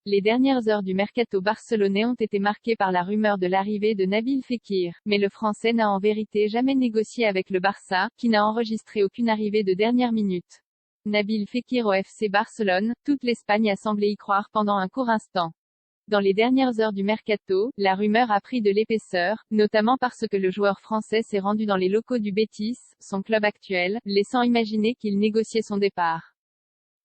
Les dernières heures du mercato barcelonais ont été marquées par la rumeur de l'arrivée de Nabil Fekir, mais le Français n'a en vérité jamais négocié avec le Barça, qui n'a enregistré aucune arrivée de dernière minute. Nabil Fekir au FC Barcelone, toute l'Espagne a semblé y croire pendant un court instant. Dans les dernières heures du mercato, la rumeur a pris de l'épaisseur, notamment parce que le joueur français s'est rendu dans les locaux du Betis, son club actuel, laissant imaginer qu'il négociait son départ.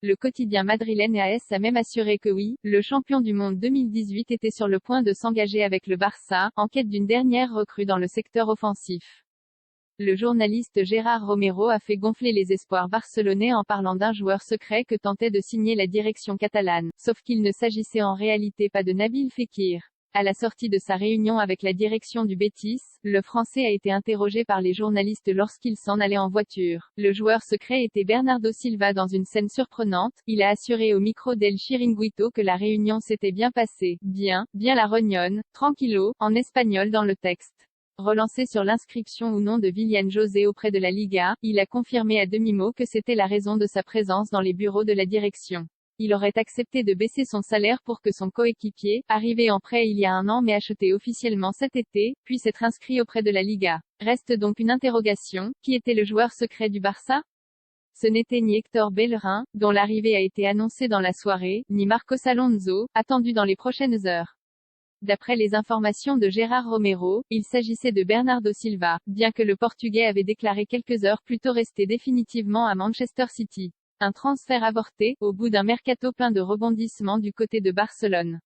Le quotidien madrilène AS a même assuré que oui, le champion du monde 2018 était sur le point de s'engager avec le Barça, en quête d'une dernière recrue dans le secteur offensif. Le journaliste Gérard Romero a fait gonfler les espoirs barcelonais en parlant d'un joueur secret que tentait de signer la direction catalane, sauf qu'il ne s'agissait en réalité pas de Nabil Fekir. À la sortie de sa réunion avec la direction du Betis, le Français a été interrogé par les journalistes lorsqu'il s'en allait en voiture. Le joueur secret était Bernardo Silva. Dans une scène surprenante, il a assuré au micro d'El Chiringuito que la réunion s'était bien passée. Bien la rognonne, tranquillo, en espagnol dans le texte. Relancé sur l'inscription ou non de Willian José auprès de la Liga, il a confirmé à demi-mot que c'était la raison de sa présence dans les bureaux de la direction. Il aurait accepté de baisser son salaire pour que son coéquipier, arrivé en prêt il y a un an mais acheté officiellement cet été, puisse être inscrit auprès de la Liga. Reste donc une interrogation, qui était le joueur secret du Barça? Ce n'était ni Hector Bellerin, dont l'arrivée a été annoncée dans la soirée, ni Marcos Alonso, attendu dans les prochaines heures. D'après les informations de Gérard Romero, il s'agissait de Bernardo Silva, bien que le Portugais avait déclaré quelques heures plus tôt rester définitivement à Manchester City. Un transfert avorté, au bout d'un mercato plein de rebondissements du côté de Barcelone.